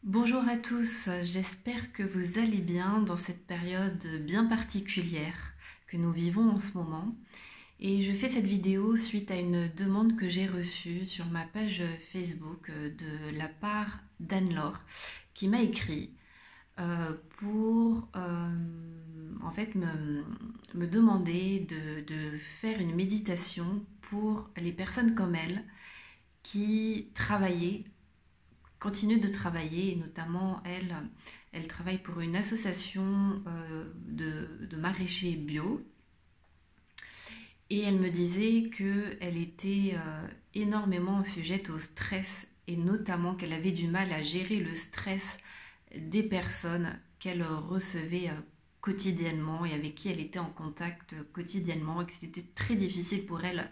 Bonjour à tous, j'espère que vous allez bien dans cette période bien particulière que nous vivons en ce moment. Et je fais cette vidéo suite à une demande que j'ai reçue sur ma page Facebook de la part d'Anne-Laure qui m'a écrit pour en fait me demander de faire une méditation pour les personnes comme elle qui travaillaient continue de travailler, et notamment elle travaille pour une association de maraîchers bio. Et elle me disait qu'elle était énormément sujette au stress, et notamment qu'elle avait du mal à gérer le stress des personnes qu'elle recevait quotidiennement et avec qui elle était en contact quotidiennement, et que c'était très difficile pour elle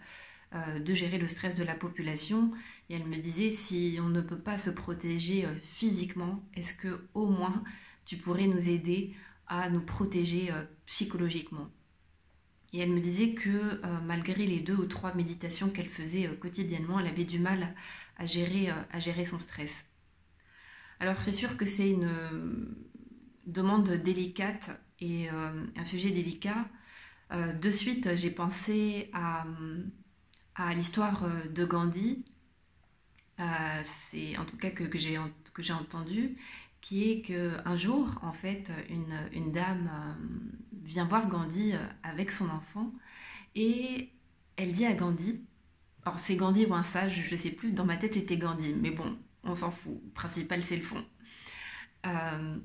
de gérer le stress de la population. Et elle me disait, si on ne peut pas se protéger physiquement, est-ce que au moins tu pourrais nous aider à nous protéger psychologiquement? Et elle me disait que malgré les 2 ou 3 méditations qu'elle faisait quotidiennement, elle avait du mal à gérer son stress. Alors c'est sûr que c'est une demande délicate et un sujet délicat. De suite, j'ai pensé à l'histoire de Gandhi, c'est en tout cas que j'ai entendu, qui est qu'un jour, en fait, une dame vient voir Gandhi avec son enfant et elle dit à Gandhi, alors c'est Gandhi ou un sage, je ne sais plus, dans ma tête c'était Gandhi, mais bon, on s'en fout, le principal c'est le fond. Euh,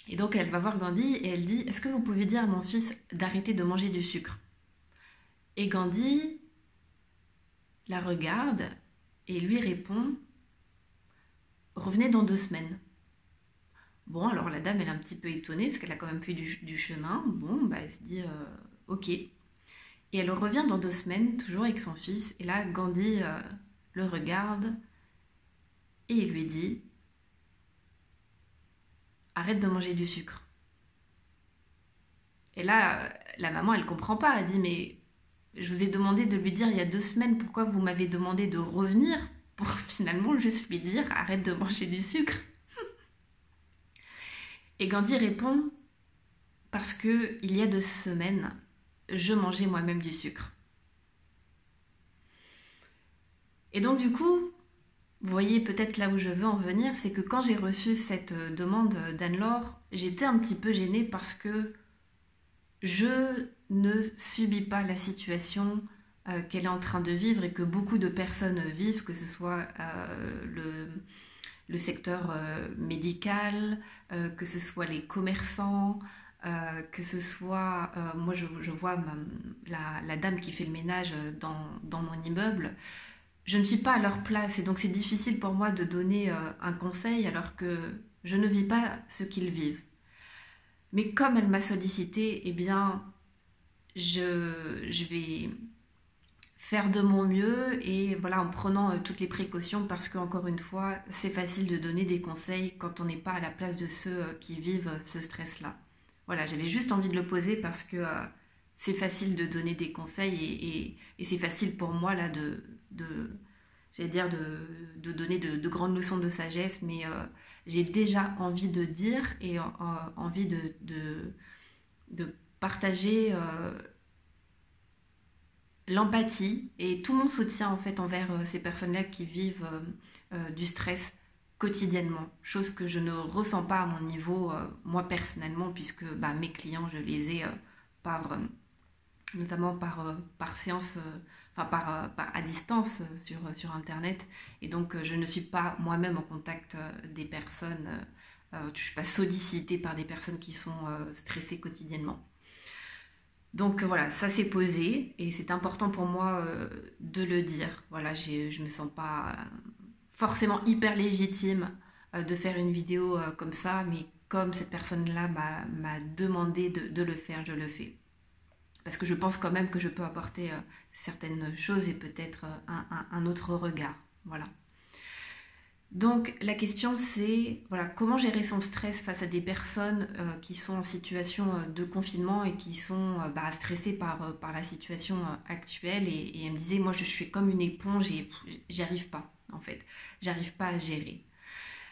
et donc elle va voir Gandhi et elle dit, est-ce que vous pouvez dire à mon fils d'arrêter de manger du sucre? Et Gandhi la regarde et lui répond, revenez dans 2 semaines. Bon, alors la dame, elle est un petit peu étonnée parce qu'elle a quand même fait du chemin. Bon, bah, elle se dit, ok. Et elle revient dans 2 semaines, toujours avec son fils. Et là, Gandhi le regarde et il lui dit, arrête de manger du sucre. Et là, la maman, elle comprend pas. Elle dit, mais je vous ai demandé de lui dire il y a 2 semaines, pourquoi vous m'avez demandé de revenir pour finalement juste lui dire, arrête de manger du sucre? Et Gandhi répond, parce que il y a 2 semaines, je mangeais moi-même du sucre. Et donc du coup, vous voyez peut-être là où je veux en venir, c'est que quand j'ai reçu cette demande d'Anne-Laure, j'étais un petit peu gênée parce que je ne subis pas la situation qu'elle est en train de vivre et que beaucoup de personnes vivent, que ce soit le secteur médical, que ce soit les commerçants, que ce soit, moi je vois la dame qui fait le ménage dans mon immeuble. Je ne suis pas à leur place et donc c'est difficile pour moi de donner un conseil alors que je ne vis pas ce qu'ils vivent. Mais comme elle m'a sollicité, eh bien, je vais faire de mon mieux et voilà, en prenant toutes les précautions parce qu'encore une fois, c'est facile de donner des conseils quand on n'est pas à la place de ceux qui vivent ce stress-là. Voilà, j'avais juste envie de le poser parce que c'est facile de donner des conseils et c'est facile pour moi là j'allais dire de donner de grandes leçons de sagesse, mais j'ai déjà envie de dire et envie de partager l'empathie et tout mon soutien en fait envers ces personnes-là qui vivent du stress quotidiennement, chose que je ne ressens pas à mon niveau moi personnellement puisque bah, mes clients je les ai par notamment par séance, enfin à distance sur internet et donc je ne suis pas moi-même en contact des personnes, je ne suis pas sollicitée par des personnes qui sont stressées quotidiennement. Donc voilà, ça s'est posé et c'est important pour moi de le dire. Voilà, je me sens pas forcément hyper légitime de faire une vidéo comme ça, mais comme cette personne-là m'a demandé de le faire, je le fais. Parce que je pense quand même que je peux apporter certaines choses et peut-être un autre regard. Voilà. Donc la question c'est voilà, comment gérer son stress face à des personnes qui sont en situation de confinement et qui sont stressées par la situation actuelle et elle me disait moi je suis comme une éponge et j'y arrive pas en fait, j'arrive pas à gérer.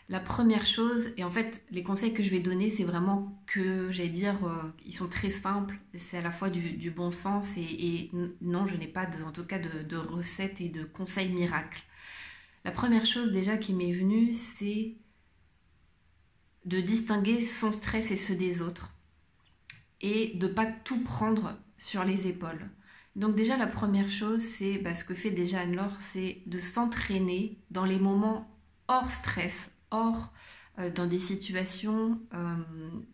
La première chose, et en fait les conseils que je vais donner, c'est vraiment que, j'allais dire, ils sont très simples, c'est à la fois du bon sens et non, je n'ai pas en tout cas de recettes et de conseils miracles. La première chose déjà qui m'est venue, c'est de distinguer son stress et ceux des autres et de ne pas tout prendre sur les épaules. Donc déjà la première chose, c'est ce que fait déjà Anne-Laure, c'est de s'entraîner dans les moments hors stress, hors dans des situations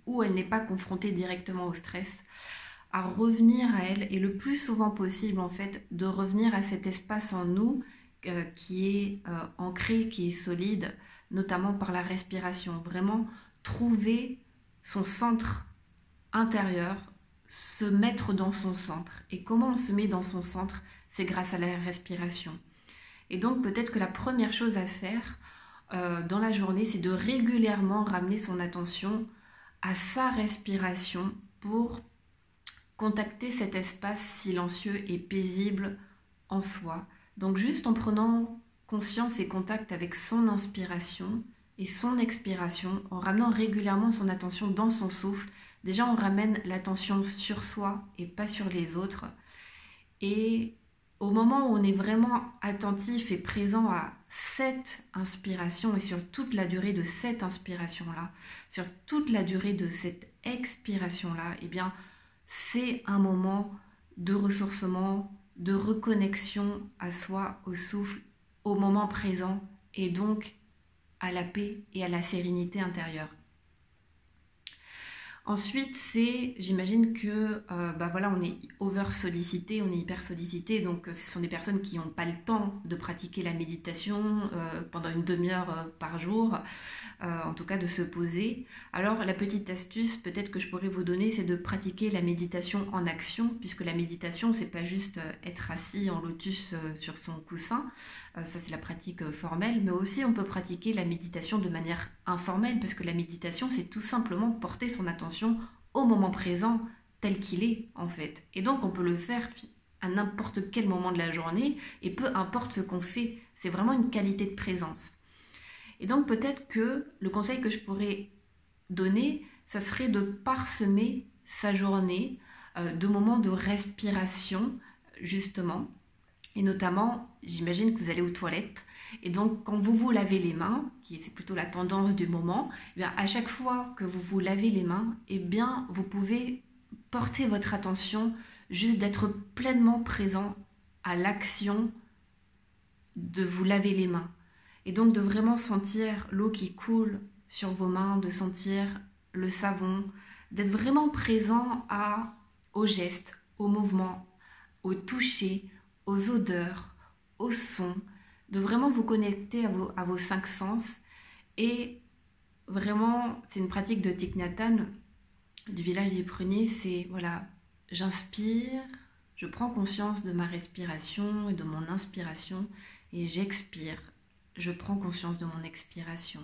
où elle n'est pas confrontée directement au stress, à revenir à elle et le plus souvent possible en fait de revenir à cet espace en nous qui est ancré, qui est solide, notamment par la respiration. Vraiment trouver son centre intérieur, se mettre dans son centre. Et comment on se met dans son centre? C'est grâce à la respiration. Et donc peut-être que la première chose à faire dans la journée, c'est de régulièrement ramener son attention à sa respiration pour contacter cet espace silencieux et paisible en soi. Donc juste en prenant conscience et contact avec son inspiration et son expiration, en ramenant régulièrement son attention dans son souffle, déjà on ramène l'attention sur soi et pas sur les autres. Et au moment où on est vraiment attentif et présent à cette inspiration et sur toute la durée de cette inspiration-là, sur toute la durée de cette expiration-là, eh bien c'est un moment de ressourcement, de reconnexion à soi, au souffle, au moment présent et donc à la paix et à la sérénité intérieure. Ensuite, j'imagine que on est over sollicité, on est hyper sollicité, donc ce sont des personnes qui n'ont pas le temps de pratiquer la méditation pendant une demi-heure par jour, en tout cas de se poser. Alors la petite astuce peut-être que je pourrais vous donner, c'est de pratiquer la méditation en action, puisque la méditation c'est pas juste être assis en lotus sur son coussin, ça c'est la pratique formelle, mais aussi on peut pratiquer la méditation de manière informelle, parce que la méditation c'est tout simplement porter son attention au moment présent tel qu'il est en fait. Et donc on peut le faire à n'importe quel moment de la journée et peu importe ce qu'on fait, c'est vraiment une qualité de présence. Et donc peut-être que le conseil que je pourrais donner, ça serait de parsemer sa journée de moments de respiration justement. Et notamment, j'imagine que vous allez aux toilettes. Et donc, quand vous vous lavez les mains, c'est plutôt la tendance du moment, eh bien, à chaque fois que vous vous lavez les mains, eh bien, vous pouvez porter votre attention juste d'être pleinement présent à l'action de vous laver les mains. Et donc, de vraiment sentir l'eau qui coule sur vos mains, de sentir le savon, d'être vraiment présent aux gestes, aux mouvements, au toucher, aux odeurs, aux sons, de vraiment vous connecter à vos cinq sens. Et vraiment, c'est une pratique de Thich Nhat Hanh, du village des pruniers, c'est voilà, j'inspire, je prends conscience de ma respiration et de mon inspiration, et j'expire, je prends conscience de mon expiration.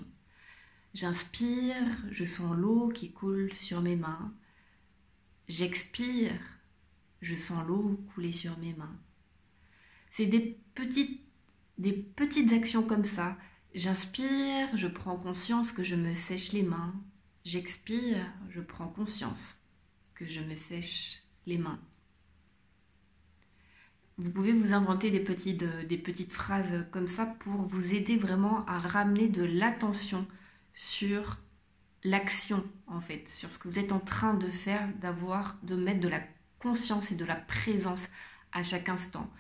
J'inspire, je sens l'eau qui coule sur mes mains, j'expire, je sens l'eau couler sur mes mains. C'est des petites actions comme ça. J'inspire, je prends conscience que je me sèche les mains. J'expire, je prends conscience que je me sèche les mains. Vous pouvez vous inventer des petites phrases comme ça pour vous aider vraiment à ramener de l'attention sur l'action en fait, sur ce que vous êtes en train de faire, de mettre de la conscience et de la présence à chaque instant.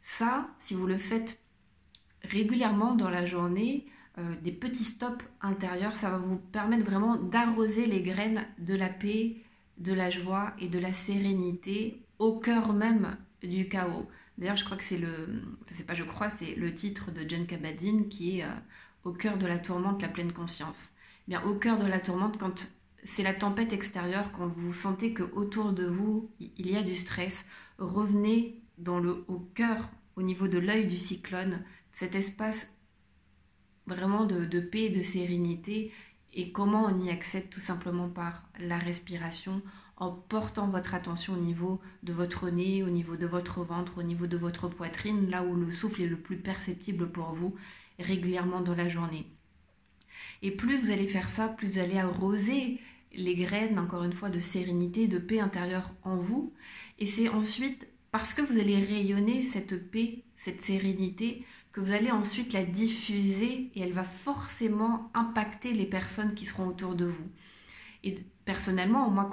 Ça, si vous le faites régulièrement dans la journée, des petits stops intérieurs, ça va vous permettre vraiment d'arroser les graines de la paix, de la joie et de la sérénité au cœur même du chaos. D'ailleurs, je crois que c'est le titre de Jon Kabat-Zinn qui est au cœur de la tourmente, la pleine conscience. Eh bien, au cœur de la tourmente, quand c'est la tempête extérieure, quand vous sentez qu'autour de vous, il y a du stress, revenez au cœur, au niveau de l'œil du cyclone, cet espace vraiment de paix et de sérénité. Et comment on y accède? Tout simplement par la respiration, en portant votre attention au niveau de votre nez, au niveau de votre ventre, au niveau de votre poitrine, là où le souffle est le plus perceptible pour vous régulièrement dans la journée. Et plus vous allez faire ça, plus vous allez arroser les graines, encore une fois, de sérénité, de paix intérieure en vous. Et c'est ensuite, parce que vous allez rayonner cette paix, cette sérénité, que vous allez ensuite la diffuser et elle va forcément impacter les personnes qui seront autour de vous. Et personnellement, moi,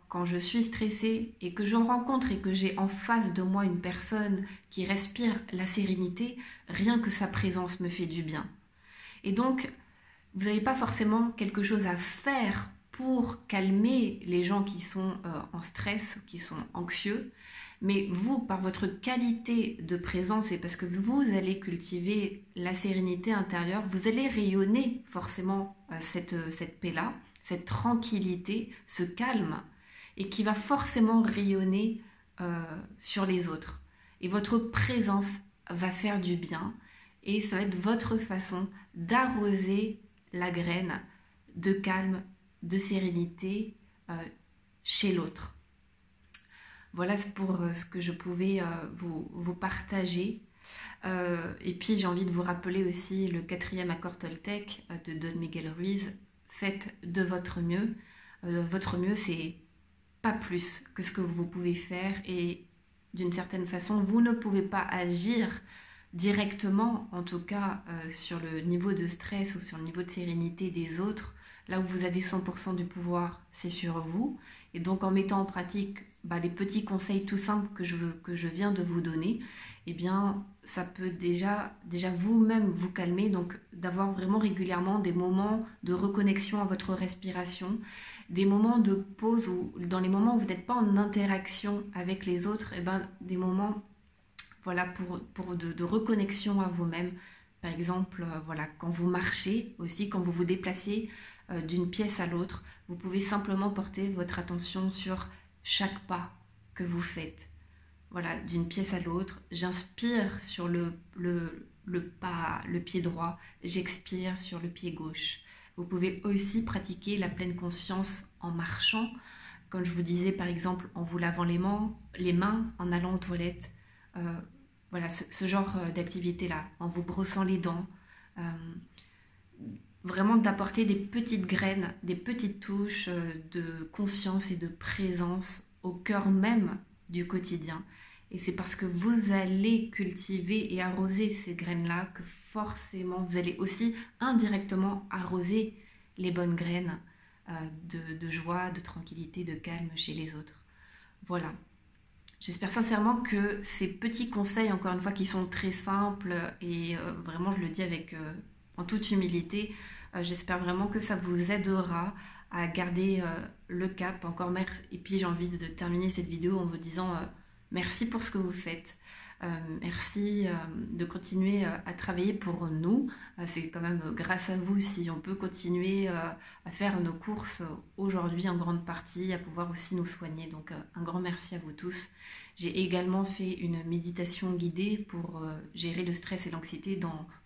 quand je suis stressée et que je rencontre et que j'ai en face de moi une personne qui respire la sérénité, rien que sa présence me fait du bien. Et donc, vous n'avez pas forcément quelque chose à faire pour calmer les gens qui sont en stress, qui sont anxieux, mais vous, par votre qualité de présence et parce que vous allez cultiver la sérénité intérieure, vous allez rayonner forcément cette paix-là, cette tranquillité, ce calme, et qui va forcément rayonner sur les autres. Et votre présence va faire du bien, et ça va être votre façon d'arroser la graine de calme, de sérénité chez l'autre. Voilà pour ce que je pouvais vous partager. Et puis j'ai envie de vous rappeler aussi le 4e accord Toltec de Don Miguel Ruiz. Faites de votre mieux. Votre mieux, c'est pas plus que ce que vous pouvez faire. Et d'une certaine façon, vous ne pouvez pas agir directement, en tout cas sur le niveau de stress ou sur le niveau de sérénité des autres. Là où vous avez 100% du pouvoir, c'est sur vous. Et donc en mettant en pratique les petits conseils tout simples que je viens de vous donner, eh bien ça peut déjà vous-même vous calmer, donc d'avoir vraiment régulièrement des moments de reconnexion à votre respiration, des moments de pause ou dans les moments où vous n'êtes pas en interaction avec les autres, des moments de reconnexion à vous-même. Par exemple, quand vous marchez aussi, quand vous vous déplacez d'une pièce à l'autre, vous pouvez simplement porter votre attention sur chaque pas que vous faites. Voilà, d'une pièce à l'autre, j'inspire sur le pied droit, j'expire sur le pied gauche. Vous pouvez aussi pratiquer la pleine conscience en marchant, comme je vous disais par exemple en vous lavant les mains, en allant aux toilettes. Ce genre d'activité-là, en vous brossant les dents. Vraiment d'apporter des petites graines, des petites touches de conscience et de présence au cœur même du quotidien. Et c'est parce que vous allez cultiver et arroser ces graines-là que forcément vous allez aussi indirectement arroser les bonnes graines de joie, de tranquillité, de calme chez les autres. Voilà. J'espère sincèrement que ces petits conseils, encore une fois, qui sont très simples et vraiment je le dis en toute humilité, j'espère vraiment que ça vous aidera à garder le cap. Encore merci. Et puis j'ai envie de terminer cette vidéo en vous disant merci pour ce que vous faites. Merci de continuer à travailler pour nous. C'est quand même grâce à vous si on peut continuer à faire nos courses aujourd'hui en grande partie, à pouvoir aussi nous soigner. Donc un grand merci à vous tous. J'ai également fait une méditation guidée pour gérer le stress et l'anxiété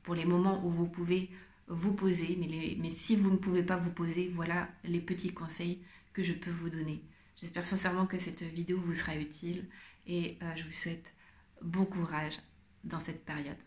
pour les moments où vous pouvez vous poser. Mais si vous ne pouvez pas vous poser, voilà les petits conseils que je peux vous donner. J'espère sincèrement que cette vidéo vous sera utile et je vous souhaite bon courage dans cette période.